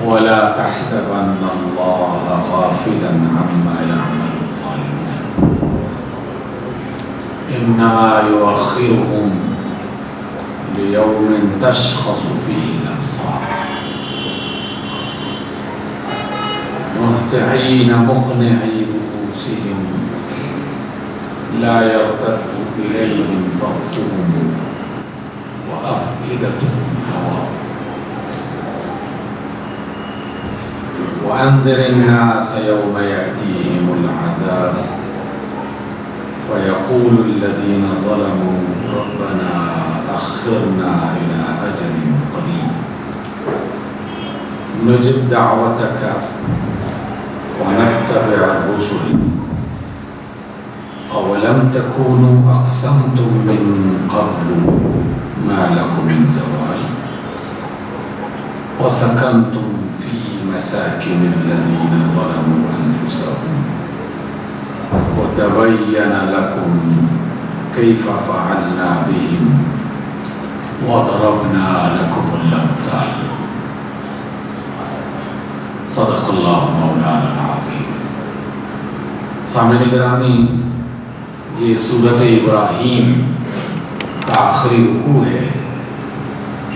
ولا تحسبن الله غافلا عما يعمل الظالمون إنما يؤخرهم ليوم تشخص فيه الأبصار مهطعين مقنعي رؤوسهم لا يرتد إليهم طرفهم وأفئدتهم هواء وأنذر الناس يوم يأتيهم العذاب فيقول الذين ظلموا ربنا أخرنا إلى أجل قريب نجب دعوتك ونتبع الرسل أولم تكونوا أقسمتم من قبل ما لكم من زوال وسكنتم في مساكن الذين ظلموا أنفسهم وتبين لكم كيف فعلنا بهم وضربنا لكم الأمثال صدق اللہ مولانا العظیم۔ سامعین گرامی، یہ سورۃ ابراہیم کا آخری رکوع ہے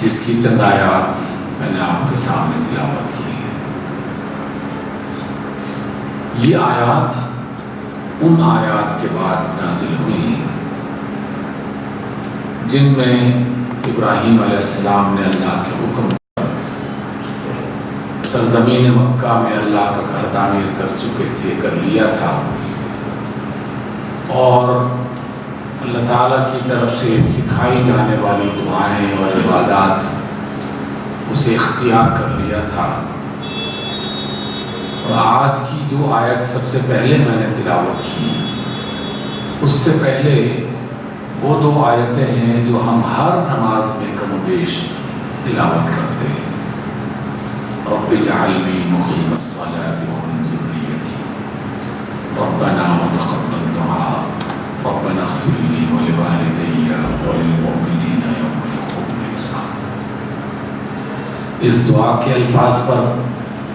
جس کی چند آیات میں نے آپ کے سامنے تلاوت کی ہے۔ یہ آیات ان آیات کے بعد نازل ہوئی جن میں ابراہیم علیہ السلام نے اللہ کے حکم سرزمین مکہ میں اللہ کا گھر تعمیر کر چکے تھے، کر لیا تھا، اور اللہ تعالیٰ کی طرف سے سکھائی جانے والی دعائیں اور عبادات اسے اختیار کر لیا تھا۔ اور آج کی جو آیت سب سے پہلے میں نے تلاوت کی، اس سے پہلے وہ دو آیتیں ہیں جو ہم ہر نماز میں کم و بیش تلاوت کرتے ہیں۔ رب اجعلنی مقیم الصلاة ومن ذریتی ربنا وتقبل دعاء ربنا اغفر لی ولوالدی وللمؤمنین یوم یقوم الحساب۔ اس دعا کے الفاظ پر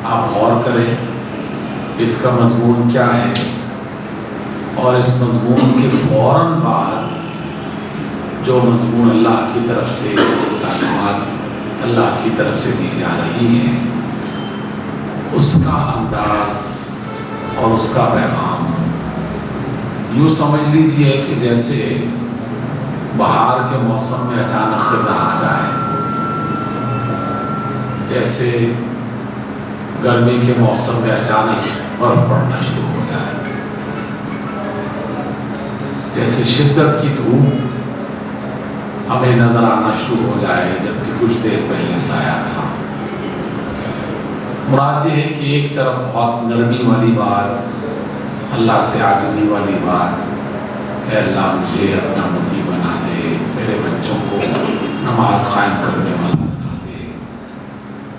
آپ غور کریں، اس کا مضمون کیا ہے، اور اس مضمون کے فوراً بعد جو مضمون اللہ کی طرف سے تعلیمات اللہ کی طرف سے دی جا رہی ہیں، اس کا انداز اور اس کا پیغام یوں سمجھ لیجئے کہ جیسے بہار کے موسم میں اچانک خزاں آ جائے، جیسے گرمی کے موسم میں اچانک برف پڑنا شروع ہو جائے، جیسے شدت کی دھوپ ہمیں نظر آنا شروع ہو جائے جبکہ کچھ دیر پہلے سایہ تھا۔ مراد یہ ہے کہ ایک طرف بہت نرمی والی بات، اللہ سے عاجزی والی بات، اے اللہ مجھے اپنا مطیع بنا دے، میرے بچوں کو نماز قائم کرنے والا بنا دے،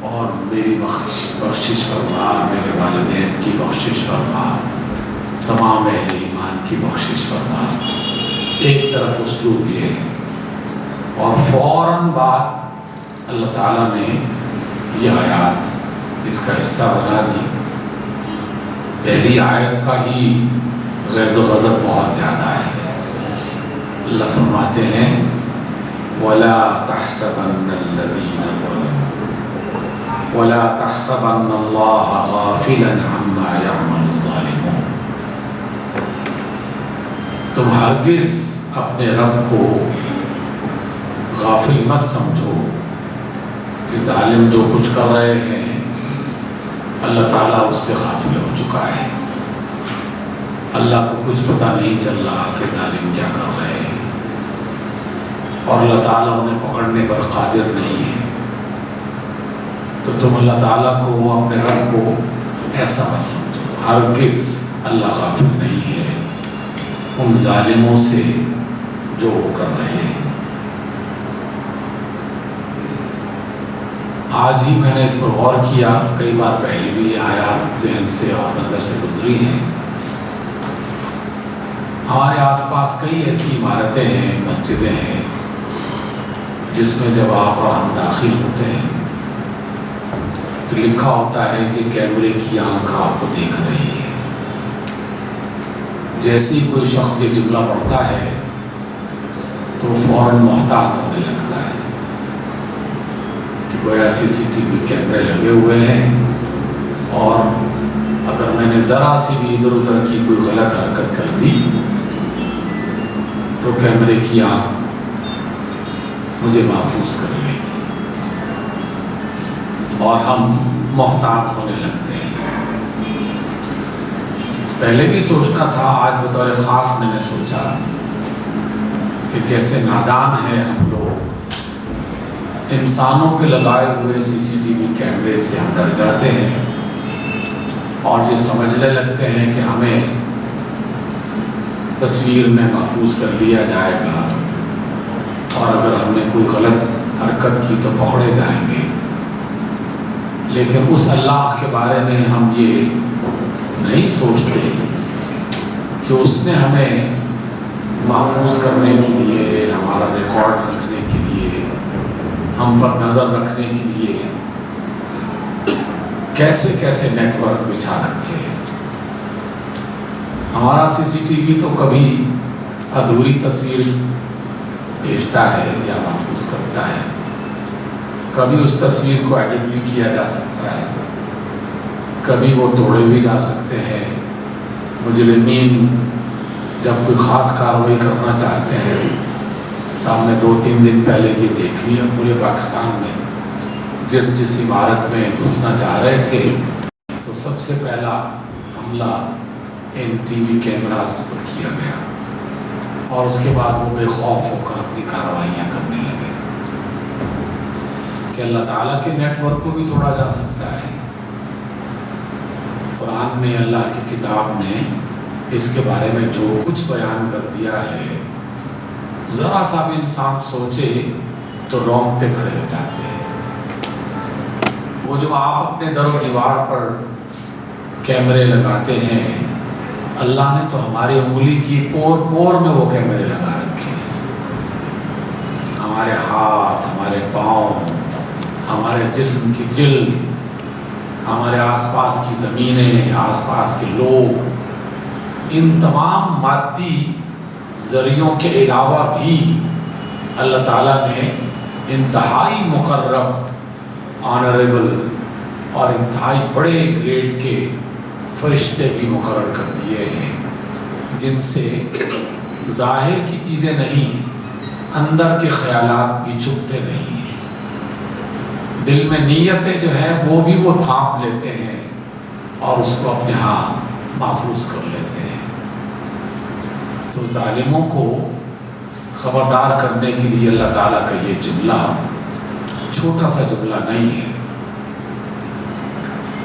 اور میری بخشش فرما، میرے والدین کی بخشش فرما، تمام اہل ایمان کی بخشش فرما۔ ایک طرف اسلوب یہ ہے، اور فوراً بعد اللہ تعالیٰ نے یہ آیات اس کا حصہ بنا دی۔ پہلی آیت کا ہی غیظ و غضب بہت زیادہ ہے۔ اللہ فرماتے ہیں وَلَا تَحْسَبَنَّ الَّذِينَ ظَلَمُوا وَلَا تَحْسَبَنَّ اللَّهَ غَافِلًا عَمَّا يَعْمَلُ الظَّالِمُونَ۔ تم ہرگز اپنے رب کو غافل مت سمجھو کہ ظالم جو کچھ کر رہے ہیں اللہ تعالیٰ اس سے غافل ہو چکا ہے، اللہ کو کچھ پتہ نہیں چل رہا کہ ظالم کیا کر رہے ہیں، اور اللہ تعالیٰ انہیں پکڑنے پر قادر نہیں ہے۔ تو تم اللہ تعالیٰ کو، اپنے رب کو ایسا مت سمجھو، ہرگز اللہ غافل نہیں ہے ان ظالموں سے جو وہ کر رہے ہیں۔ آج ہی میں نے اس پر غور کیا، کئی بار پہلے بھی یہ آیات ذہن سے اور نظر سے گزری ہیں۔ ہمارے آس پاس کئی ایسی عمارتیں ہیں، مسجدیں ہیں، جس میں جب آپ اور ہم داخل ہوتے ہیں تو لکھا ہوتا ہے کہ کیمرے کی آنکھ آپ کو دیکھ رہی ہے۔ جیسے ہی کوئی شخص یہ جملہ پڑھتا ہے تو فوراً محتاط ہونے لگتا ہے کہ گویا CCTV کیمرے لگے ہوئے ہیں، اور اگر میں نے ذرا سی بھی ادھر ادھر کی کوئی غلط حرکت کر دی تو کیمرے کی آنکھ مجھے محفوظ کر لے گی، اور ہم محتاط ہونے لگتے ہیں۔ پہلے بھی سوچتا تھا، آج بطور خاص میں نے سوچا کہ کیسے نادان ہیں ہم لوگ، انسانوں کے لگائے ہوئے CCTV کیمرے سے ہم ڈر جاتے ہیں اور یہ سمجھنے لگتے ہیں کہ ہمیں تصویر میں محفوظ کر لیا جائے گا، اور اگر ہم نے کوئی غلط حرکت کی تو پکڑے جائیں گے۔ لیکن اس اللہ کے بارے میں ہم یہ نہیں سوچتے کہ اس نے ہمیں محفوظ کرنے کے لیے، ہمارا ریکارڈ رکھنے کے لیے، ہم پر نظر رکھنے کے لیے کیسے کیسے نیٹ ورک بچھا رکھے ہیں۔ ہمارا CCTV تو کبھی ادھوری تصویر بھیجتا ہے یا محفوظ کرتا ہے، کبھی اس تصویر کو ایڈٹ بھی کیا جا سکتا ہے، کبھی وہ توڑے بھی جا سکتے ہیں۔ مجرمین جب کوئی خاص کارروائی کرنا چاہتے ہیں تو ہم نے 2-3 دن پہلے یہ دیکھ لیا پورے پاکستان میں، جس عمارت میں گھسنا چاہ رہے تھے تو سب سے پہلا حملہ ان TV کیمراز پر کیا گیا، اور اس کے بعد وہ بے خوف ہو کر اپنی کارروائیاں کرنے لگے کہ اللہ تعالیٰ کے نیٹ ورک کو بھی توڑا جا سکتا ہے۔ قرآن میں، اللہ کی کتاب نے اس کے بارے میں جو کچھ بیان کر دیا ہے، ذرا سا بھی انسان سوچے تو رونگٹے کھڑے ہو جاتے ہیں۔ وہ جو آپ اپنے در و دیوار پر کیمرے لگاتے ہیں، اللہ نے تو ہماری انگلی کی پور پور میں وہ کیمرے لگا رکھے ہیں۔ ہمارے ہاتھ، ہمارے پاؤں، ہمارے جسم کی جلد، ہمارے آس پاس کی زمینیں، آس پاس کے لوگ، ان تمام مادی ذریعوں کے علاوہ بھی اللہ تعالیٰ نے انتہائی مقرب، آنریبل اور انتہائی بڑے گریڈ کے فرشتے بھی مقرر کر دیے ہیں، جن سے ظاہر کی چیزیں نہیں، اندر کے خیالات بھی چھپتے نہیں ہیں۔ دل میں نیتیں جو ہیں وہ بھی وہ تھاپ لیتے ہیں اور اس کو اپنے ہاں محفوظ کر لیتے ہیں۔ تو ظالموں کو خبردار کرنے کے لیے اللہ تعالیٰ کا یہ جملہ چھوٹا سا جملہ نہیں ہے،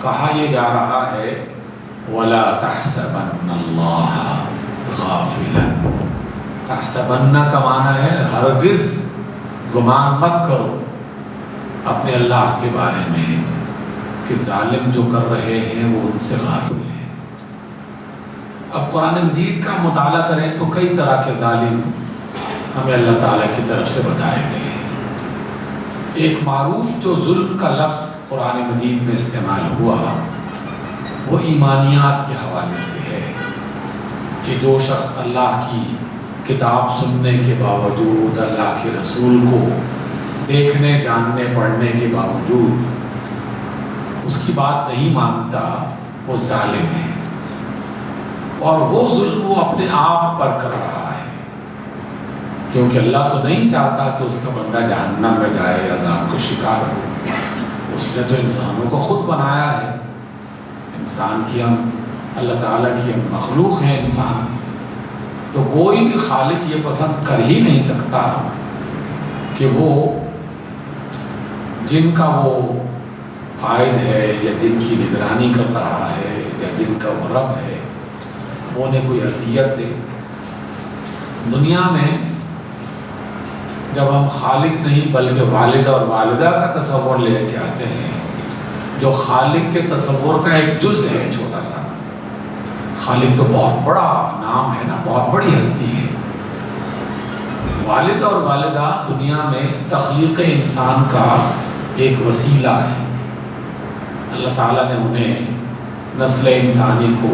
کہا یہ جا رہا ہے وَلَا تَحْسَبَنَّ اللَّهَ غَافِلًا۔ تحسبن کا معنی ہے ہرگز گمان مت کرو اپنے اللہ کے بارے میں کہ ظالم جو کر رہے ہیں وہ ان سے غافل ہیں۔ اب قرآن مجید کا مطالعہ کریں تو کئی طرح کے ظالم ہمیں اللہ تعالیٰ کی طرف سے بتائے گئے ہیں۔ ایک معروف جو ظلم کا لفظ قرآن مجید میں استعمال ہوا وہ ایمانیات کے حوالے سے ہے کہ جو شخص اللہ کی کتاب سننے کے باوجود، اللہ کے رسول کو دیکھنے، جاننے، پڑھنے کے باوجود اس کی بات نہیں مانتا، وہ ظالم ہے، اور وہ ظلم وہ اپنے آپ پر کر رہا ہے، کیونکہ اللہ تو نہیں چاہتا کہ اس کا بندہ جہنم میں جائے، عذاب کو شکار ہو۔ اس نے تو انسانوں کو خود بنایا ہے، انسان کی ہم، اللہ تعالیٰ کی ہم مخلوق ہیں انسان، تو کوئی بھی خالق یہ پسند کر ہی نہیں سکتا کہ وہ جن کا وہ قائد ہے یا جن کی نگرانی کر رہا ہے یا جن کا وہ رب ہے وہ انہیں کوئی اذیت دے۔ دنیا میں جب ہم خالق نہیں بلکہ والدہ اور والدہ کا تصور لے کے آتے ہیں، جو خالق کے تصور کا ایک جز ہے چھوٹا سا، خالق تو بہت بڑا نام ہے نا، بہت بڑی ہستی ہے۔ والد اور والدہ دنیا میں تخلیق انسان کا ایک وسیلہ ہے، اللہ تعالیٰ نے انہیں نسل انسانی کو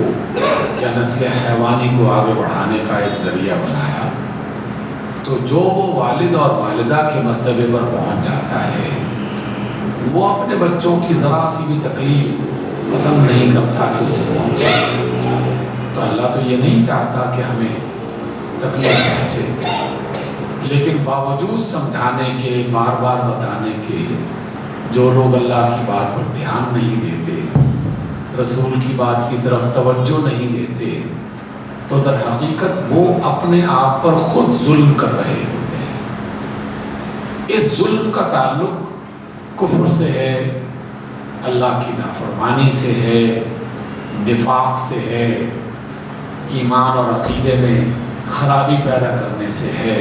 یا نسل حیوانی کو آگے بڑھانے کا ایک ذریعہ بنایا، تو جو وہ والد اور والدہ کے مرتبے پر پہنچ جاتا ہے وہ اپنے بچوں کی ذرا سی بھی تکلیف پسند نہیں کرتا کہ اسے پہنچے۔ تو اللہ تو یہ نہیں چاہتا کہ ہمیں تکلیف پہنچے، لیکن باوجود سمجھانے کے، بار بار بتانے کے، جو لوگ اللہ کی بات پر دھیان نہیں دیتے، رسول کی بات کی طرف توجہ نہیں دیتے، تو در حقیقت وہ اپنے آپ پر خود ظلم کر رہے ہوتے ہیں۔ اس ظلم کا تعلق کفر سے ہے، اللہ کی نافرمانی سے ہے، نفاق سے ہے، ایمان اور عقیدے میں خرابی پیدا کرنے سے ہے۔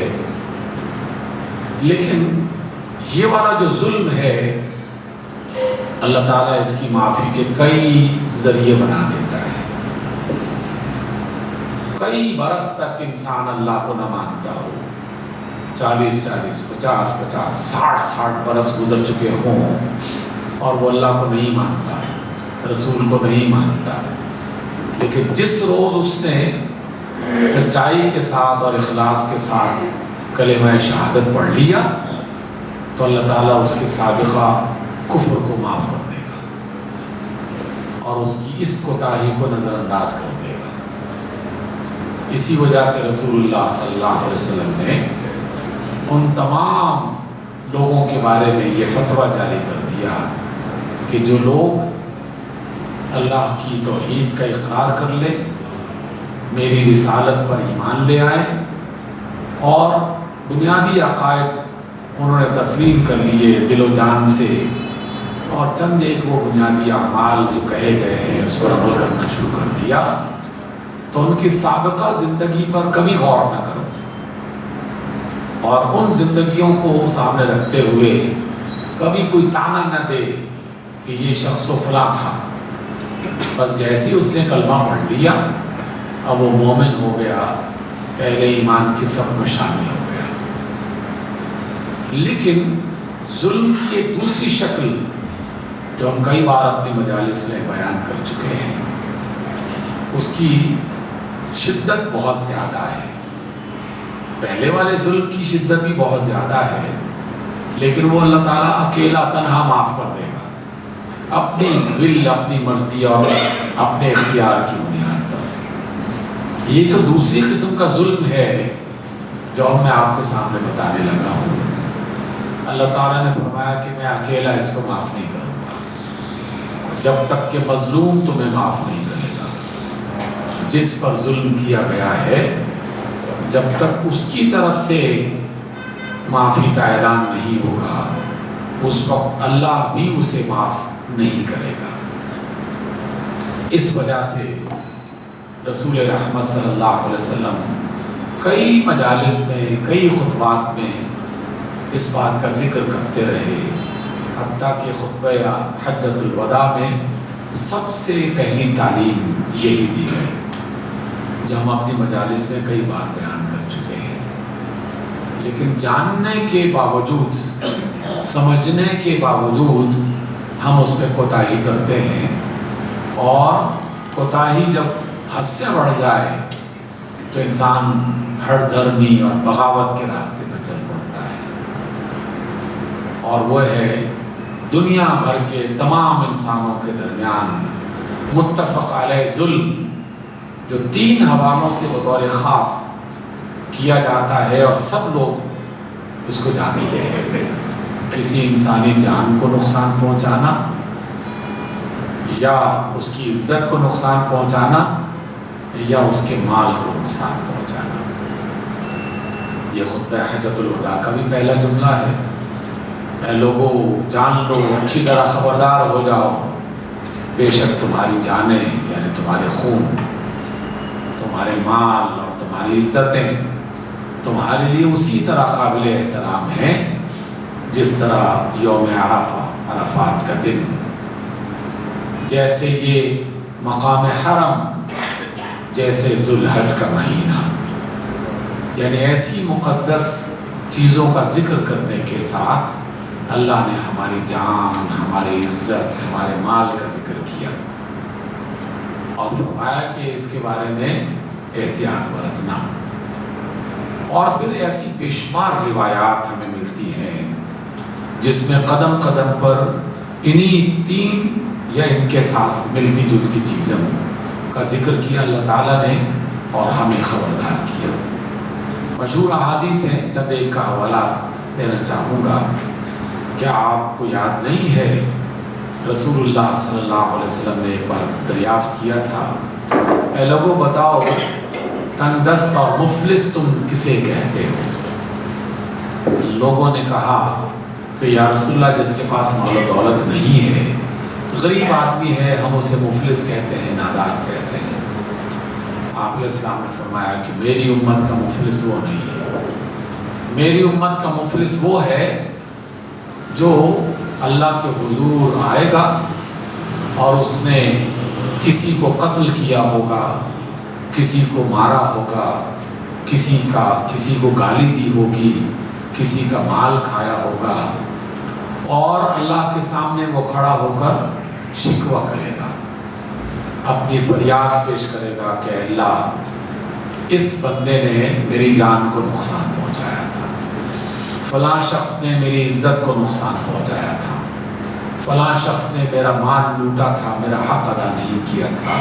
لیکن یہ والا جو ظلم ہے اللہ تعالیٰ اس کی معافی کے کئی ذریعے بنا دیتا ہے۔ کئی برس تک انسان اللہ کو نہ مانتا ہو، 40 50 60 برس گزر چکے ہوں اور وہ اللہ کو نہیں مانتا، رسول کو نہیں مانتا، لیکن جس روز اس نے سچائی کے ساتھ اور اخلاص کے ساتھ کلمہ شہادت پڑھ لیا تو اللہ تعالیٰ اس کے سابقہ کفر کو معاف کر دے گا اور اس کی اس کوتاہی کو نظر انداز کر دے گا۔ اسی وجہ سے رسول اللہ صلی اللہ علیہ وسلم نے ان تمام لوگوں کے بارے میں یہ فتویٰ جاری کر دیا کہ جو لوگ اللہ کی توحید کا اقرار کر لے، میری رسالت پر ایمان لے آئے اور بنیادی عقائد انہوں نے تسلیم کر لیے دل و جان سے، اور چند ایک وہ بنیادی اعمال جو کہے گئے ہیں اس پر عمل کرنا شروع کر دیا، تو ان کی سابقہ زندگی پر کبھی غور نہ کرو اور ان زندگیوں کو سامنے رکھتے ہوئے کبھی کوئی تانا نہ دے کہ یہ شخص تو فلاں تھا، بس جیسے اس نے کلمہ پڑھ لیا اب وہ مومن ہو گیا، پہلے ایمان کی صف میں شامل ہو گیا۔ لیکن ظلم کی ایک دوسری شکل جو ہم کئی بار اپنی مجالس میں بیان کر چکے ہیں، اس کی شدت بہت زیادہ ہے۔ پہلے والے ظلم کی شدت بھی بہت زیادہ ہے، لیکن وہ اللہ تعالیٰ اکیلا تنہا معاف کر دے گا، اپنی ول، اپنی مرضی اور اپنے اختیار کی بنیاد پر۔ یہ جو دوسری قسم کا ظلم ہے جو اب میں آپ کے سامنے بتانے لگا ہوں، اللہ تعالیٰ نے فرمایا کہ میں اکیلا اس کو معاف نہیں کروں گا جب تک کہ مظلوم تمہیں معاف نہیں کرے گا۔ جس پر ظلم کیا گیا ہے جب تک اس کی طرف سے معافی کا اعلان نہیں ہوگا اس وقت اللہ بھی اسے معاف نہیں کرے گا۔ اس وجہ سے رسول رحمت صلی اللہ علیہ وسلم کئی مجالس میں، کئی خطبات میں اس بات کا ذکر کرتے رہے، حتیٰ کہ خطبہ حجۃ الوداع میں سب سے پہلی تعلیم یہی دی گئی جو ہم اپنی مجالس میں کئی بار بیان کر چکے ہیں۔ لیکن جاننے کے باوجود، سمجھنے کے باوجود ہم اس میں کوتاہی کرتے ہیں، اور کوتاہی جب حد سے بڑھ جائے تو انسان ہر دھرمی اور بغاوت کے راستے پر چل پڑتا ہے، اور وہ ہے دنیا بھر کے تمام انسانوں کے درمیان متفق علیہ ظلم جو 3 حوالوں سے بطور خاص کیا جاتا ہے اور سب لوگ اس کو جانتے ہیں۔ کسی انسانی جان کو نقصان پہنچانا، یا اس کی عزت کو نقصان پہنچانا، یا اس کے مال کو نقصان پہنچانا۔ یہ خطبہ حجۃ الوداع کا بھی پہلا جملہ ہے، اے لوگو جان لو، اچھی طرح خبردار ہو جاؤ، بے شک تمہاری جانیں یعنی تمہارے خون، تمہارے مال اور تمہاری عزتیں تمہارے لیے اسی طرح قابل احترام ہیں جس طرح یوم عرفات کا دن، جیسے یہ مقام حرم، جیسے ذوالحج کا مہینہ۔ یعنی ایسی مقدس چیزوں کا ذکر کرنے کے ساتھ اللہ نے ہماری جان، ہماری عزت، ہمارے مال کا ذکر کیا اور فرمایا کہ اس کے بارے میں احتیاط برتنا۔ اور پھر ایسی بے شمار روایات ہمیں ملتی ہیں جس میں قدم قدم پر انہی تین یا ان کے ساتھ ملتی جلتی چیزوں کا ذکر کیا اللہ تعالیٰ نے اور ہمیں خبردار کیا۔ مشہور احادیث ہیں، چند ایک کا حوالہ دینا چاہوں گا۔ کیا آپ کو یاد نہیں ہے رسول اللہ صلی اللہ علیہ وسلم نے ایک بار دریافت کیا تھا، اے لوگوں بتاؤ تنگ دست اور مفلس تم کسے کہتے ہو؟ لوگوں نے کہا کہ یا رسول اللہ جس کے پاس مال و دولت نہیں ہے، غریب آدمی ہے، ہم اسے مفلس کہتے ہیں، نادار کہتے ہیں۔ آپ علیہ السلام نے فرمایا کہ میری امت کا مفلس وہ نہیں ہے، میری امت کا مفلس وہ ہے جو اللہ کے حضور آئے گا اور اس نے کسی کو قتل کیا ہوگا، کسی کو مارا ہوگا، کسی کو گالی دی ہوگی، کسی کا مال کھایا ہوگا، اور اللہ کے سامنے وہ کھڑا ہو کر شکوہ کرے گا، اپنی فریاد پیش کرے گا کہ اللہ اس بندے نے میری جان کو نقصان پہنچایا تھا، فلاں شخص نے میری عزت کو نقصان پہنچایا تھا، فلاں شخص نے میرا مال لوٹا تھا، میرا حق ادا نہیں کیا تھا۔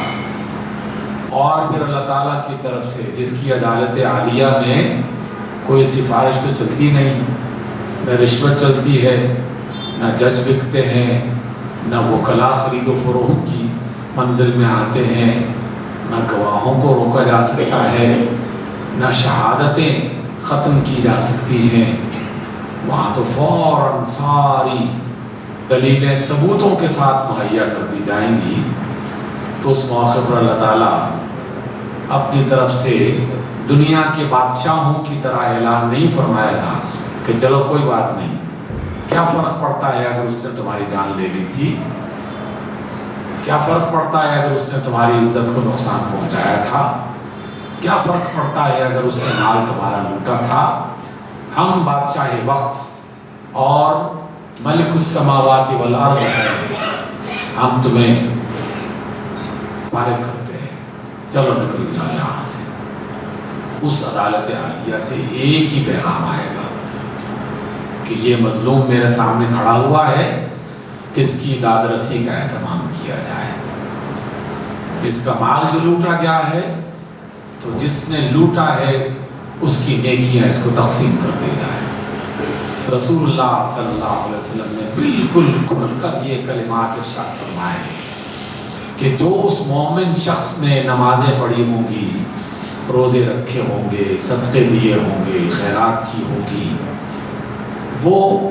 اور پھر اللہ تعالیٰ کی طرف سے جس کی عدالت عالیہ میں کوئی سفارش تو چلتی نہیں، نہ رشوت چلتی ہے، نہ جج بکتے ہیں، نہ وکلا خرید و فروخت کی منزل میں آتے ہیں، نہ گواہوں کو روکا جا سکتا ہے، نہ شہادتیں ختم کی جا سکتی ہیں۔ وہاں تو فوراً ساری دلیلیں ثبوتوں کے ساتھ مہیا کر دی جائیں گی۔ تو اس موقع پر اللہ تعالیٰ اپنی طرف سے دنیا کے بادشاہوں کی طرح اعلان نہیں فرمائے گا کہ چلو کوئی بات نہیں، کیا فرق پڑتا ہے اگر اس نے تمہاری جان لے لی تھی، کیا فرق پڑتا ہے اگر اس نے تمہاری عزت کو نقصان پہنچایا تھا، کیا فرق پڑتا ہے اگر اس نے مال تمہارا لوٹا تھا۔ ہم بادشاہ وقت اور ملک السماوات والارض ہیں، ہم تمہیں فارغ کرتے ہیں، چلو نکل جاؤ یہاں سے۔ اس عدالت عالیہ سے ایک ہی پیغام آئے گا کہ یہ مظلوم میرے سامنے کھڑا ہوا ہے، اس کی داد رسی کا اہتمام کیا جائے، اس کا مال جو لوٹا گیا ہے تو جس نے لوٹا ہے اس کی نیکیاں اس کو تقسیم کر دی جائے۔ رسول اللہ صلی اللہ علیہ وسلم نے بالکل کھل کر یہ کلمات ارشاد فرمائے کہ جو اس مومن شخص نے نمازیں پڑھی ہوں گی، روزے رکھے ہوں گے، صدقے دیے ہوں گے، خیرات کی ہوگی، وہ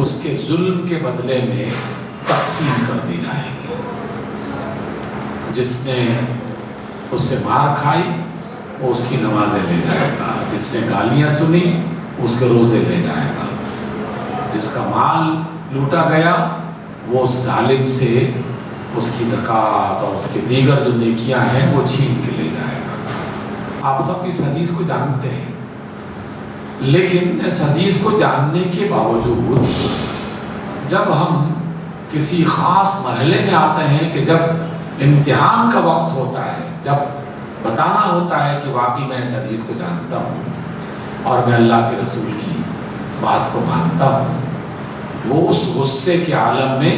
اس کے ظلم کے بدلے میں تقسیم کر دی جائے گی۔ جس نے اس سے مار کھائی وہ اس کی نمازیں لے جائے گا، جس نے گالیاں سنی اس کے روزے لے جائے گا، جس کا مال لوٹا گیا وہ اس ظالم سے اس کی زکوٰۃ اور اس کے دیگر جو نیکیاں ہیں وہ چھین کے لے جائے گا۔ آپ سب اس حدیث کو جانتے ہیں، لیکن اس حدیث کو جاننے کے باوجود جب ہم کسی خاص مرحلے میں آتے ہیں کہ جب امتحان کا وقت ہوتا ہے، جب بتانا ہوتا ہے کہ واقعی میں اس حدیث کو جانتا ہوں اور میں اللہ کے رسول کی بات کو مانتا ہوں، وہ اس غصے کے عالم میں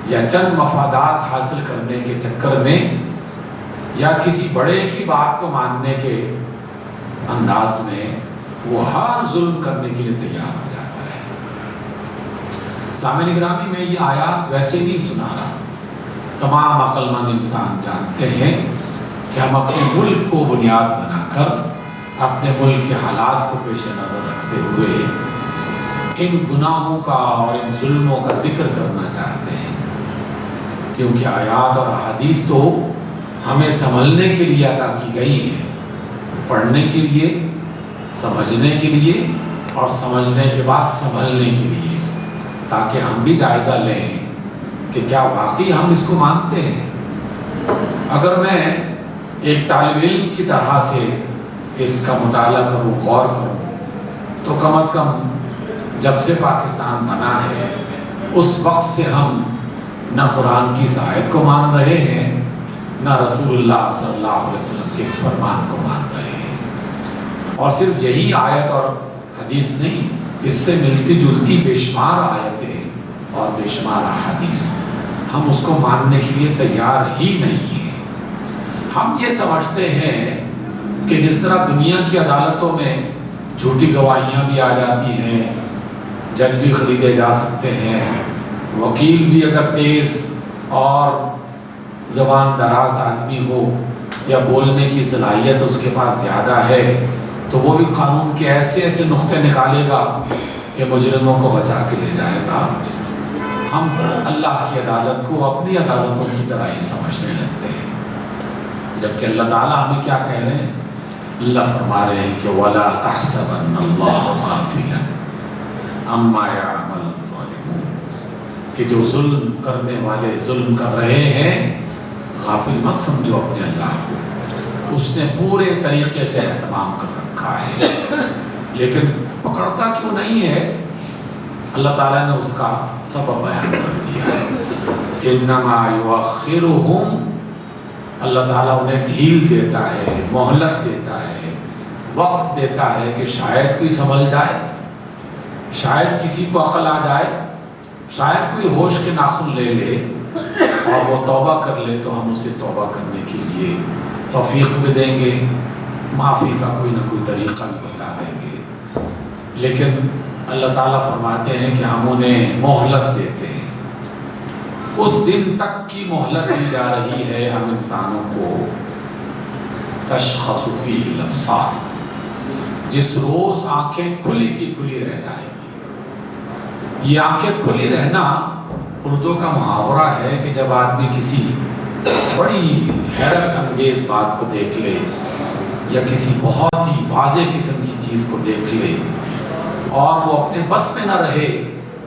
یا چند مفادات حاصل کرنے کے چکر میں یا کسی بڑے کی بات کو ماننے کے انداز میں وہ ہر ظلم کرنے کے لیے تیار ہو جاتا ہے۔ سامعین گرامی، میں یہ آیات ویسے نہیں سنا رہا، تمام عقل مند انسان جانتے ہیں کہ ہم اپنے ملک کو بنیاد بنا کر اپنے ملک کے حالات کو پیش نظر رکھتے ہوئے ان گناہوں کا اور ان ظلموں کا ذکر کرنا چاہتے ہیں، کیونکہ آیات اور احادیث تو ہمیں سمجھنے کے لیے عطا کی گئی ہیں، پڑھنے کے لیے، سمجھنے کے لیے اور سمجھنے کے بعد سنبھلنے کے لیے، تاکہ ہم بھی جائزہ لیں کہ کیا واقعی ہم اس کو مانتے ہیں۔ اگر میں ایک طالب علم کی طرح سے اس کا مطالعہ کروں، غور کروں، تو کم از کم جب سے پاکستان بنا ہے اس وقت سے ہم نہ قرآن کی اس آیت کو مان رہے ہیں نہ رسول اللہ صلی اللہ علیہ وسلم کے اس فرمان کو مان رہے ہیں. اور صرف یہی آیت اور حدیث نہیں، اس سے ملتی جلتی بے شمار آیتیں اور بے شمار احادیث، ہم اس کو ماننے کے لیے تیار ہی نہیں ہیں. ہم یہ سمجھتے ہیں کہ جس طرح دنیا کی عدالتوں میں جھوٹی گواہیاں بھی آ جاتی ہیں، جج بھی خریدے جا سکتے ہیں، وکیل بھی اگر تیز اور زبان دراز آدمی ہو یا بولنے کی صلاحیت اس کے پاس زیادہ ہے تو وہ بھی قانون کے ایسے ایسے نقطے نکالے گا کہ مجرموں کو بچا کے لے جائے گا. ہم اللہ کی عدالت کو اپنی عدالتوں کی طرح ہی سمجھنے لگتے ہیں، جبکہ اللہ تعالیٰ ہمیں کیا کہہ رہے ہیں؟ اللہ فرما رہے ہیں کہ وَلَا تَحْسَبَنَّ اللَّهَ غَافِلًا عَمَّا يَعْمَلُ الظَّالِمُونَ، کہ جو ظلم کرنے والے ظلم کر رہے ہیں غافل مت سمجھو اپنے اللہ کو. اس نے پورے طریقے سے اہتمام کر رکھا ہے، لیکن پکڑتا کیوں نہیں ہے؟ اللہ تعالیٰ نے اس کا سبب بیان کر دیا ہے. انما یؤخرہم، اللہ تعالیٰ انہیں ڈھیل دیتا ہے، مہلت دیتا ہے، وقت دیتا ہے کہ شاید کوئی سنبھل جائے، شاید کسی کو عقل آ جائے، شاید کوئی ہوش کے ناخن لے لے اور وہ توبہ کر لے تو ہم اسے توبہ کرنے کے لیے توفیق بھی دیں گے، معافی کا کوئی نہ کوئی طریقہ بھی بتا دیں گے. لیکن اللہ تعالیٰ فرماتے ہیں کہ ہم انہیں مہلت دیتے ہیں. اس دن تک کی مہلت دی جا رہی ہے ہم انسانوں کو، تشخص فیہ الابصار، جس روز آنکھیں کھلی کی کھلی رہ جائیں گی. یہ آنکھیں کھلی رہنا اردو کا محاورہ ہے کہ جب آدمی کسی بڑی حیرت انگیز بات کو دیکھ لے یا کسی بہت ہی واضح قسم کی چیز کو دیکھ لے اور وہ اپنے بس میں نہ رہے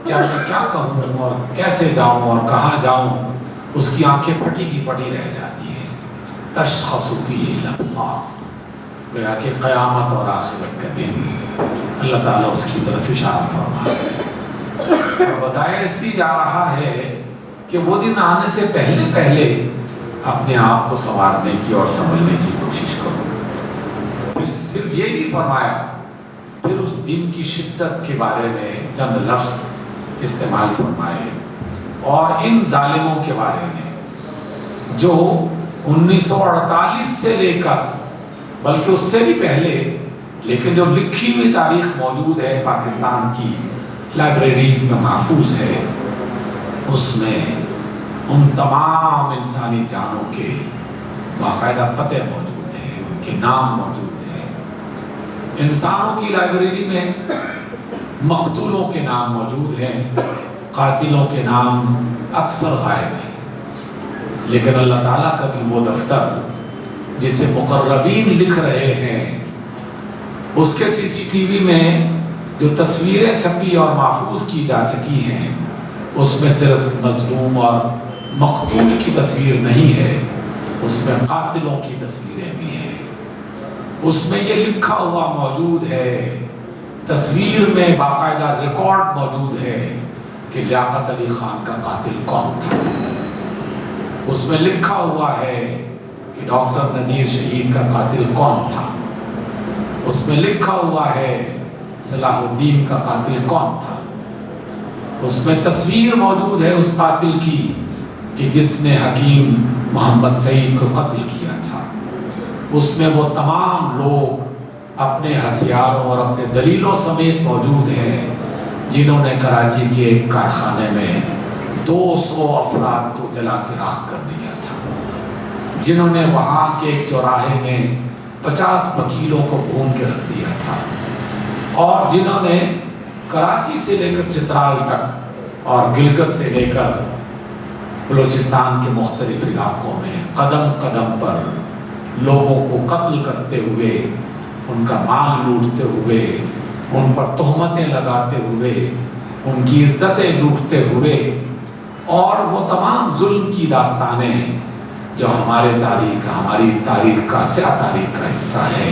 کہ اب میں کیا کہوں اور کیسے جاؤں اور کہاں جاؤں، اس کی آنکھیں پھٹی کی پھٹی رہ جاتی ہیں. تشخص فیہ الابصار، گویا کہ قیامت اور آخرت کا دن اللہ تعالیٰ اس کی طرف اشارہ فرما رہے ہیں. اور بتایا اس لیے جا رہا ہے کہ وہ دن آنے سے پہلے پہلے اپنے آپ کو سنوارنے کی اور سنبھلنے کی کوشش کرو. پھر صرف یہ نہیں فرمایا، پھر اس دن کی شدت کے بارے میں چند لفظ استعمال فرمائے اور ان ظالموں کے بارے میں جو 1948 سے لے کر بلکہ اس سے بھی پہلے، لیکن جو لکھی ہوئی تاریخ موجود ہے پاکستان کی لائبریریز میں محفوظ ہے، اس میں ان تمام انسانی جانوں کے باقاعدہ پتے موجود ہیں، ان کے نام موجود ہیں. انسانوں کی لائبریری میں مقتولوں کے نام موجود ہیں، قاتلوں کے نام اکثر غائب ہیں. لیکن اللہ تعالیٰ کا بھی وہ دفتر جسے مقربین لکھ رہے ہیں، اس کے CCTV میں جو تصویریں چھپی اور محفوظ کی جا چکی ہیں، اس میں صرف مظلوم اور مقتول کی تصویر نہیں ہے، اس میں قاتلوں کی تصویریں بھی ہیں. اس میں یہ لکھا ہوا موجود ہے، تصویر میں باقاعدہ ریکارڈ موجود ہے کہ لیاقت علی خان کا قاتل کون تھا. اس میں لکھا ہوا ہے کہ ڈاکٹر نذیر شہید کا قاتل کون تھا. اس میں لکھا ہوا ہے صلاح الدین کا قاتل کون تھا. اس میں تصویر موجود ہے اس قاتل کی کہ جس نے حکیم محمد سعید کو قتل کیا تھا. اس میں وہ تمام لوگ اپنے ہتھیاروں اور اپنے دلیلوں سمیت موجود ہیں جنہوں نے کراچی کے ایک کارخانے میں 200 افراد کو جلا کے راکھ کر دیا تھا، جنہوں نے وہاں کے ایک چوراہے میں 50 وکیلوں کو بھون کے رکھ دیا تھا، اور جنہوں نے کراچی سے لے کر چترال تک اور گلگت سے لے کر بلوچستان کے مختلف علاقوں میں قدم قدم پر لوگوں کو قتل کرتے ہوئے، ان کا مال لوٹتے ہوئے، ان پر تہمتیں لگاتے ہوئے، ان کی عزتیں لوٹتے ہوئے، اور وہ تمام ظلم کی داستانیں جو ہماری تاریخ کا سیاہ تاریخ کا حصہ ہے،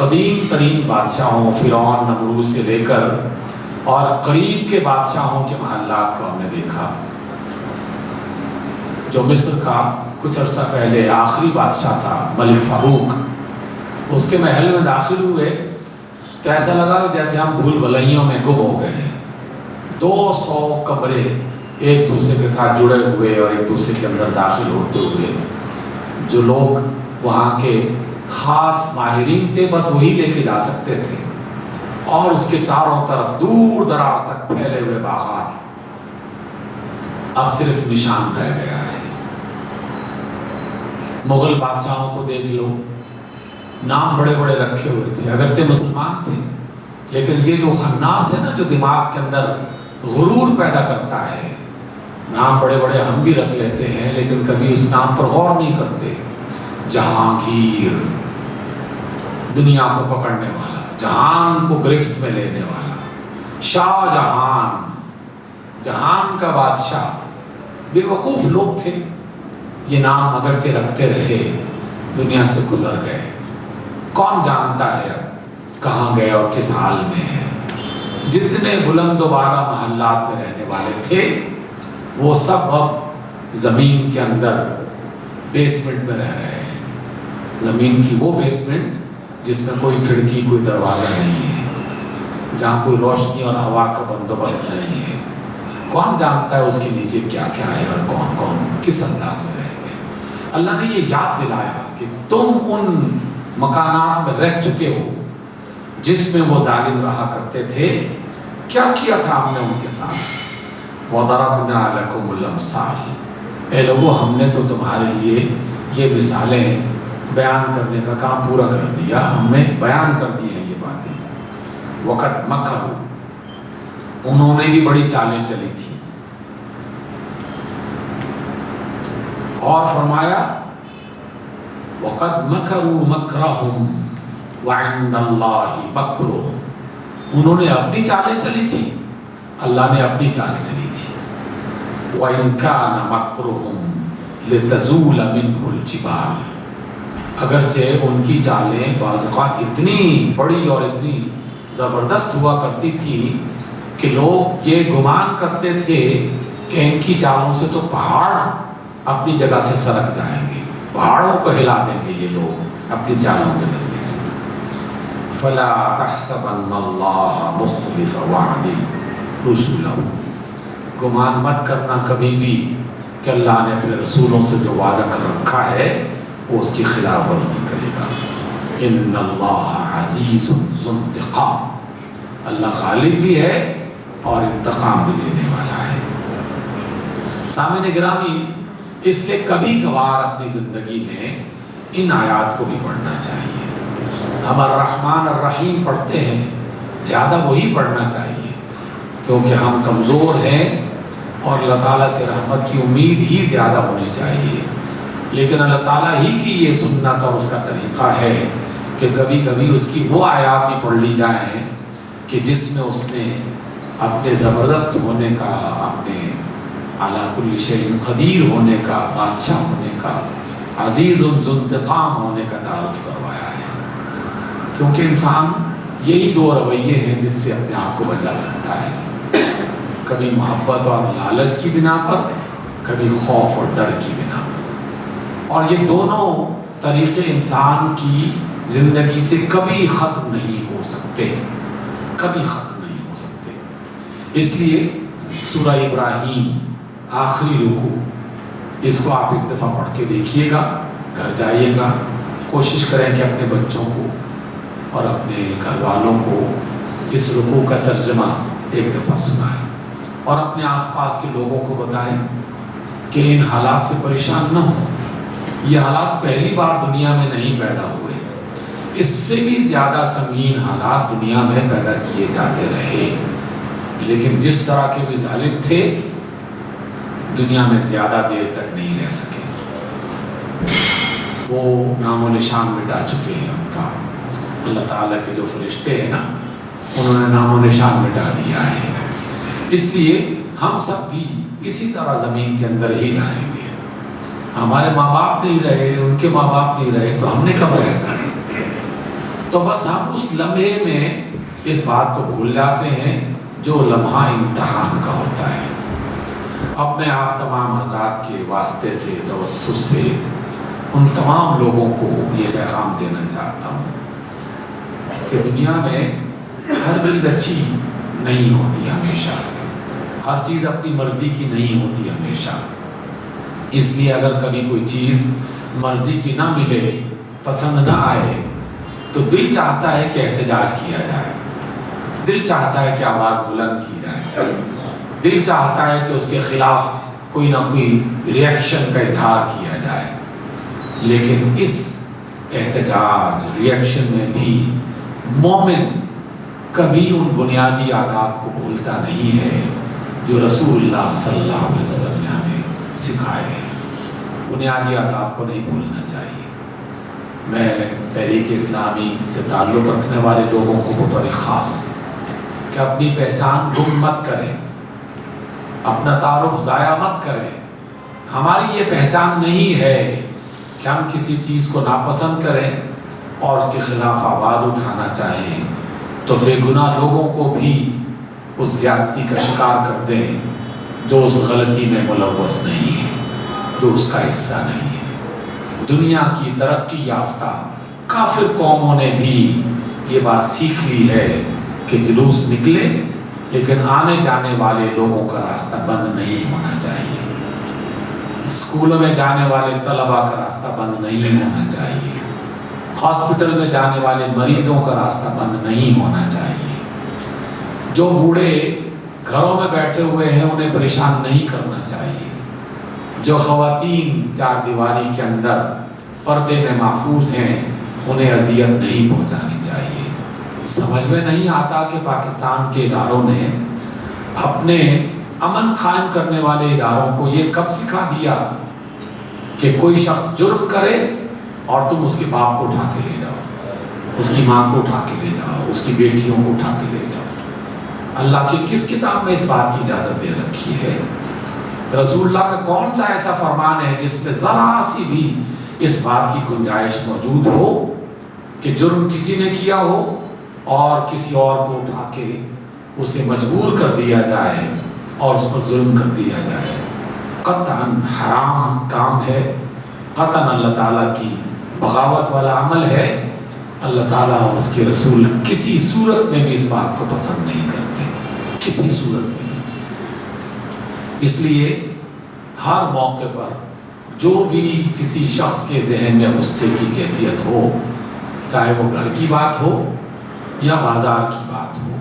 قدیم ترین بادشاہوں فرعون نمرود سے لے کر اور قریب کے بادشاہوں کے محلات کو ہم نے دیکھا۔ جو مصر کا کچھ عرصہ پہلے آخری بادشاہ تھا ملک فاروق، اس کے محل میں داخل ہوئے تو ایسا لگا جیسے ہم بھول بھلائیوں میں گم ہو گئے ہیں۔ 200 کمرے ایک دوسرے کے ساتھ جڑے ہوئے اور ایک دوسرے کے اندر داخل ہوتے ہوئے، جو لوگ وہاں کے خاص ماہرین تھے بس وہی لے کے جا سکتے تھے، اور اس کے چاروں طرف دور دراز تک پھیلے ہوئے باغات۔ اب صرف نشان رہ گیا ہے۔ مغل بادشاہوں کو دیکھ لو، نام بڑے بڑے رکھے ہوئے تھے، اگرچہ مسلمان تھے، لیکن یہ جو خناس ہے نا، جو دماغ کے اندر غرور پیدا کرتا ہے، نام بڑے بڑے ہم بھی رکھ لیتے ہیں لیکن کبھی اس نام پر غور نہیں کرتے۔ جہانگیر، دنیا کو پکڑنے والا، جہان کو گرفت میں لینے والا، شاہ جہان، جہان کا بادشاہ، بے وقوف لوگ تھے۔ یہ نام اگرچہ رکھتے رہے، دنیا سے گزر گئے، کون جانتا ہے اب کہاں گئے اور کس حال میں ہے۔ جتنے بلند و بالا محلات میں رہنے والے تھے وہ سب اب زمین کے اندر بیسمنٹ میں رہ رہے ہیں۔ زمین کی وہ بیسمنٹ جس میں کوئی کھڑکی کوئی دروازہ نہیں ہے، جہاں کوئی روشنی اور ہوا کا بندوبست نہیں ہے۔ کون جانتا ہے اس کے نیچے کیا کیا ہے اور کون کون کس انداز میں رہتے ہیں۔ اللہ نے یہ یاد دلایا کہ تم ان مکانات میں رہ چکے ہو جس میں وہ ظالم رہا کرتے تھے، کیا کیا تھا ہم نے ان کے ساتھ۔ وَضَرَبْنَا لَكُمُ الْأَمْثَالَ، اے لوگو ہم نے تو تمہارے لیے یہ مثالیں بیان کرنے کا کام پورا کر دیا، ہم نے بیان کر دی ہیں یہ باتیں۔ وَقَدْ مَكَرُوا، انہوں نے بھی بڑی چالیں چلی تھی، اور فرمایا وَقَدْ مَكَرُوا مَكْرَهُمْ وَعِنْدَ اللَّهِ مَكْرُهُمْ، انہوں نے اپنی چالیں چلی تھی، اللہ نے اپنی چالیں چلی تھی۔ وَإِنْ كَانَ مَكْرُهُمْ لِتَزُولَ مِنْهُ الْجِبَالُ، اگرچہ ان کی چالیں بعض اوقات اتنی بڑی اور اتنی زبردست ہوا کرتی تھی کہ لوگ یہ گمان کرتے تھے کہ ان کی چالوں سے تو پہاڑ اپنی جگہ سے سرک جائیں گے، پہاڑوں کو ہلا دیں گے یہ لوگ اپنی چالوں کے ذریعے سے۔ فَلَا تَحْسَبَنَّ اللَّهَ مُخْلِفَ وَعْدِهِ رُسُلَهُ، گمان مت کرنا کبھی بھی کہ اللہ نے اپنے رسولوں سے جو وعدہ کر رکھا ہے وہ اس کی خلاف ورزی کرے گا۔ إِنَّ اللَّهَ عَزِيزٌ ذُو انتقام، اللہ غالب بھی ہے اور انتقام بھی لینے والا ہے۔ سامعین گرامی، اس لیے کبھی کبھار اپنی زندگی میں ان آیات کو بھی پڑھنا چاہیے۔ ہم الرحمن الرحیم پڑھتے ہیں، زیادہ وہی پڑھنا چاہیے کیونکہ ہم کمزور ہیں اور اللہ تعالیٰ سے رحمت کی امید ہی زیادہ ہونی چاہیے، لیکن اللہ تعالیٰ ہی کی یہ سنت اور اس کا طریقہ ہے کہ کبھی کبھی اس کی وہ آیات بھی پڑھ لی جائیں کہ جس میں اس نے اپنے زبردست ہونے کا، اپنے علی کل شیء قدیر ہونے کا، بادشاہ ہونے کا، عزیز ذو انتقام ہونے کا تعارف کروایا ہے۔ کیونکہ انسان یہی دو رویے ہیں جس سے اپنے آپ کو بچا سکتا ہے، کبھی محبت اور لالچ کی بنا پر، کبھی خوف اور ڈر کی بنا پر، اور یہ دونوں طریقے انسان کی زندگی سے کبھی ختم نہیں ہو سکتے، کبھی ختم نہیں ہو سکتے۔ اس لیے سورہ ابراہیم آخری رکوع، اس کو آپ ایک دفعہ پڑھ کے دیکھیے گا، گھر جائیے گا، کوشش کریں کہ اپنے بچوں کو اور اپنے گھر والوں کو اس رکوع کا ترجمہ ایک دفعہ سنائیں اور اپنے آس پاس کے لوگوں کو بتائیں کہ ان حالات سے پریشان نہ ہوں۔ یہ حالات پہلی بار دنیا میں نہیں پیدا ہوئے، اس سے بھی زیادہ سنگین حالات دنیا میں پیدا کیے جاتے رہے، لیکن جس طرح کے بھی ظالم تھے دنیا میں زیادہ دیر تک نہیں رہ سکے، وہ نام و نشان مٹا چکے ہیں ان کا۔ اللہ تعالیٰ کے جو فرشتے ہیں نا، انہوں نے نام و نشان مٹا دیا ہے۔ اس لیے ہم سب بھی اسی طرح زمین کے اندر ہی جائیں گے۔ ہمارے ماں باپ نہیں رہے، ان کے ماں باپ نہیں رہے، تو ہم نے کب رہنا ہے؟ تو بس ہم اس لمحے میں اس بات کو بھول جاتے ہیں جو لمحہ امتحان کا ہوتا ہے۔ اب میں آپ تمام حضرات کے واسطے سے، توسط سے ان تمام لوگوں کو یہ پیغام دینا چاہتا ہوں کہ دنیا میں ہر چیز اچھی نہیں ہوتی ہمیشہ، ہر چیز اپنی مرضی کی نہیں ہوتی ہمیشہ۔ اس لیے اگر کبھی کوئی چیز مرضی کی نہ ملے، پسند نہ آئے، تو دل چاہتا ہے کہ احتجاج کیا جائے، دل چاہتا ہے کہ آواز بلند کی جائے، دل چاہتا ہے کہ اس کے خلاف کوئی نہ کوئی ریئیکشن کا اظہار کیا جائے۔ لیکن اس احتجاج ریئیکشن میں بھی مومن کبھی ان بنیادی آداب کو بھولتا نہیں ہے جو رسول اللہ صلی اللہ علیہ وسلم نے ہمیں سکھائے ہیں۔ بنیادی آداب کو نہیں بھولنا چاہیے۔ میں تحریک اسلامی سے تعلق رکھنے والے لوگوں کو بطور خاص کہ اپنی پہچان گم مت کریں، اپنا تعارف ضائع مت کریں۔ ہماری یہ پہچان نہیں ہے کہ ہم کسی چیز کو ناپسند کریں اور اس کے خلاف آواز اٹھانا چاہیں تو بے گناہ لوگوں کو بھی اس زیادتی کا شکار کر دیں جو اس غلطی میں ملوث نہیں ہے، جو اس کا حصہ نہیں ہے۔ دنیا کی ترقی یافتہ کافر قوموں نے بھی یہ بات سیکھ لی ہے کہ جلوس نکلے لیکن آنے جانے والے لوگوں کا راستہ بند نہیں ہونا چاہیے، اسکولوں میں جانے والے طلباء کا راستہ بند نہیں ہونا چاہیے، ہاسپٹل میں جانے والے مریضوں کا راستہ بند نہیں ہونا چاہیے، جو بوڑھے گھروں میں بیٹھے ہوئے ہیں انہیں پریشان نہیں کرنا چاہیے، جو خواتین چار دیواری کے اندر پردے میں محفوظ ہیں انہیں اذیت نہیں پہنچانی چاہیے۔ سمجھ میں نہیں آتا کہ پاکستان کے اداروں نے اپنے امن قائم کرنے والے اداروں کو یہ کب سکھا دیا کہ کوئی شخص جرم کرے اور تم اس کے باپ کو اٹھا کے لے جاؤ، اس کی ماں کو اٹھا کے لے جاؤ، اس کی بیٹیوں کو اٹھا کے لے جاؤ۔ اللہ کی کس کتاب میں اس بات کی اجازت دے رکھی ہے؟ رسول اللہ کا کون سا ایسا فرمان ہے جس پہ ذرا سی بھی اس بات کی گنجائش موجود ہو کہ جرم کسی نے کیا ہو اور کسی اور کو اٹھا کے اسے مجبور کر دیا جائے اور اس پر ظلم کر دیا جائے؟ قطعاً حرام کام ہے، قطعاً اللہ تعالیٰ کی بغاوت والا عمل ہے۔ اللہ تعالیٰ اور اس کے رسول کسی صورت میں بھی اس بات کو پسند نہیں کرتے، کسی صورت میں بھی۔ اس لیے ہر موقع پر جو بھی کسی شخص کے ذہن میں غصے کی کیفیت ہو، چاہے وہ گھر کی بات ہو یا بازار کی بات ہو،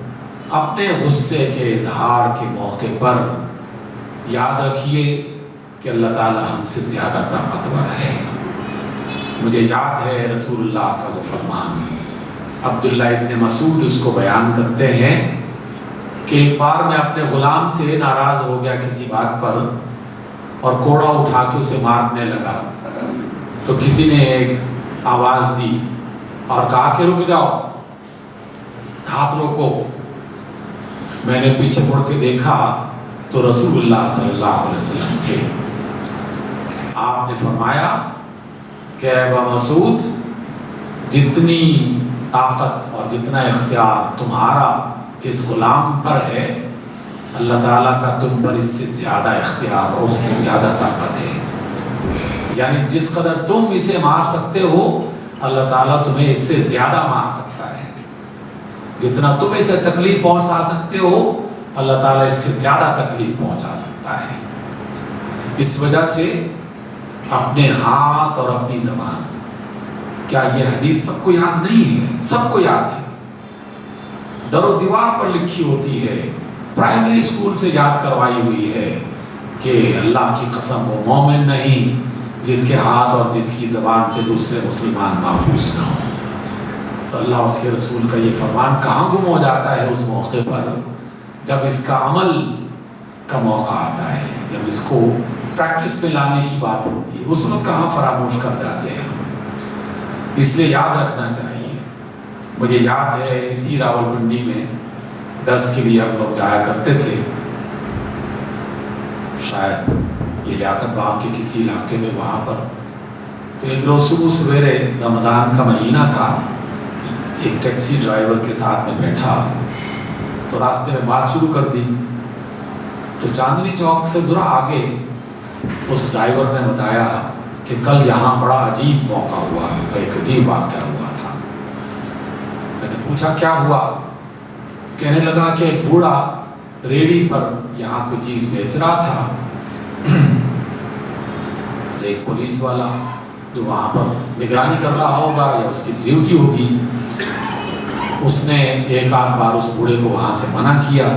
اپنے غصے کے اظہار کے موقع پر یاد رکھیے کہ اللہ تعالیٰ ہم سے زیادہ طاقتور ہے۔ مجھے یاد ہے رسول اللہ کا وہ فرمان، عبداللہ ابن مسعود اس کو بیان کرتے ہیں کہ ایک بار میں اپنے غلام سے ناراض ہو گیا کسی بات پر اور کوڑا اٹھا کے اسے مارنے لگا، تو کسی نے ایک آواز دی اور کہا کہ رک جاؤ، ہاتھ روکو۔ میں نے پیچھے مڑ کے دیکھا تو رسول اللہ صلی اللہ علیہ وسلم تھے۔ آپ نے فرمایا کہ اے ابا مسعود، جتنی طاقت اور جتنا اختیار تمہارا اس غلام پر ہے، اللہ تعالیٰ کا تم پر اس سے زیادہ اختیار اور اس کی زیادہ طاقت ہے۔ یعنی جس قدر تم اسے مار سکتے ہو، اللہ تعالیٰ تمہیں اس سے زیادہ مار سکتا ہے۔ جتنا تم اسے تکلیف پہنچا سکتے ہو، اللہ تعالیٰ اس سے زیادہ تکلیف پہنچا سکتا ہے۔ اس وجہ سے اپنے ہاتھ اور اپنی زبان، کیا یہ حدیث سب کو یاد نہیں ہے؟ سب کو یاد ہے، در و دیوار پر لکھی ہوتی ہے، پرائمری اسکول سے یاد کروائی ہوئی ہے کہ اللہ کی قسم وہ مومن نہیں جس کے ہاتھ اور جس کی زبان سے دوسرے مسلمان محفوظ نہ ہوں۔ تو اللہ اور اس کے رسول کا یہ فرمان کہاں گم ہو جاتا ہے اس موقع پر جب اس کا عمل کا موقع آتا ہے، جب اس کو پریکٹس میں لانے کی بات ہوتی ہے، اس وقت کہاں فراموش کر جاتے ہیں ہم۔ اس لیے یاد رکھنا چاہیے۔ مجھے یاد ہے اسی راولپنڈی میں درس کے لیے ہم لوگ جایا کرتے تھے، شاید یہ لیاقت باغ کے کسی علاقے میں، وہاں پر تو ایک روز صبح سویرے رمضان کا مہینہ تھا، ایک ٹیکسی ڈرائیور کے ساتھ میں بیٹھا تو راستے میں بات شروع کر دی. تو چاندنی چوک سے ذرا آگے اس ڈرائیور نے بتایا کہ کل یہاں بڑا عجیب موقع ہوا، ایک عجیب واقعہ ہوا تھا. میں نے پوچھا کیا ہوا؟ کہنے لگا کہ ایک بوڑھا ریڑھی پر یہاں کوئی چیز بیچ رہا تھا. ایک پولیس والا جو وہاں پر نگرانی کر رہا ہوگا یا اس کی ڈیوٹی ہوگی، اس نے ایک آدھ بار اس بوڑھے کو وہاں سے منع کیا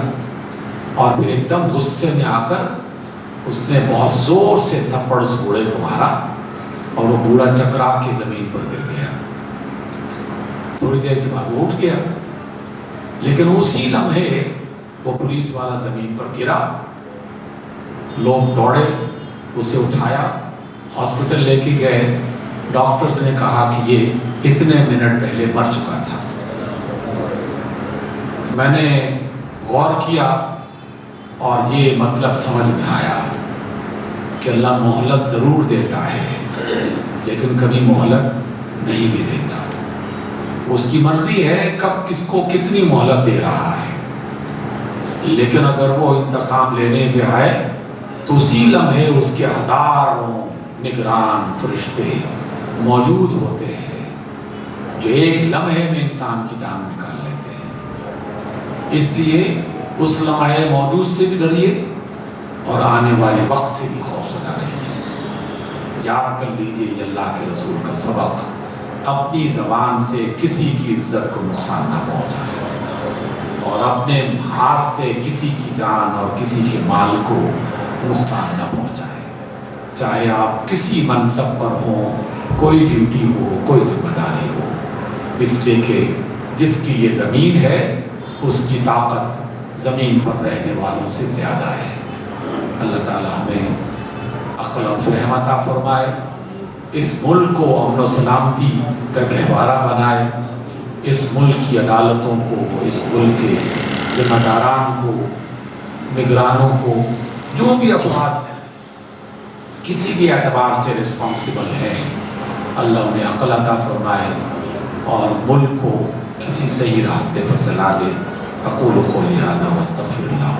اور پھر ایک دم غصے میں آ کر اس نے بہت زور سے تھپڑ اس بوڑھے کو مارا اور وہ بوڑھا چکرا کے زمین پر گر گیا. تھوڑی دیر کے بعد وہ اٹھ گیا، لیکن اسی لمحے وہ پولیس والا زمین پر گرا. لوگ دوڑے، اسے اٹھایا، ہاسپٹل لے کے گئے. ڈاکٹرز نے کہا کہ یہ اتنے منٹ پہلے مر چکا تھا. میں نے غور کیا اور یہ مطلب سمجھ میں آیا کہ اللہ مہلت ضرور دیتا ہے لیکن کبھی مہلت نہیں بھی دیتا. اس کی مرضی ہے کب کس کو کتنی مہلت دے رہا ہے، لیکن اگر وہ انتقام لینے پہ آئے تو اسی لمحے اس کے ہزاروں نگران فرشتے موجود ہوتے ہیں جو ایک لمحے میں انسان کی جان نکال لیتے ہیں. اس لیے اس لمحے موجود سے بھی ڈریے اور آنے والے وقت سے بھی خوف زدہ رہیے. یاد کر لیجئے یہ اللہ کے رسول کا سبق، اپنی زبان سے کسی کی عزت کو نقصان نہ پہنچائے اور اپنے ہاتھ سے کسی کی جان اور کسی کے مال کو نقصان نہ پہنچائے. چاہے آپ کسی منصب پر ہوں، کوئی ڈیوٹی ہو، کوئی ذمہ داری ہو، اس لیے کہ جس کی یہ زمین ہے اس کی طاقت زمین پر رہنے والوں سے زیادہ ہے. اللہ تعالیٰ ہمیں عقل اور فہم عطا فرمائے، اس ملک کو امن و سلامتی کا گہوارہ بنائے، اس ملک کی عدالتوں کو، اس ملک کے ذمہ داران کو، نگرانوں کو، جو بھی افراد کسی بھی اعتبار سے رسپانسبل ہے، اللہ انہیں عقل عطا فرمائے اور ملک کو کسی صحیح راستے پر چلا دے. اقول قولی ھذا واستغفر اللہ.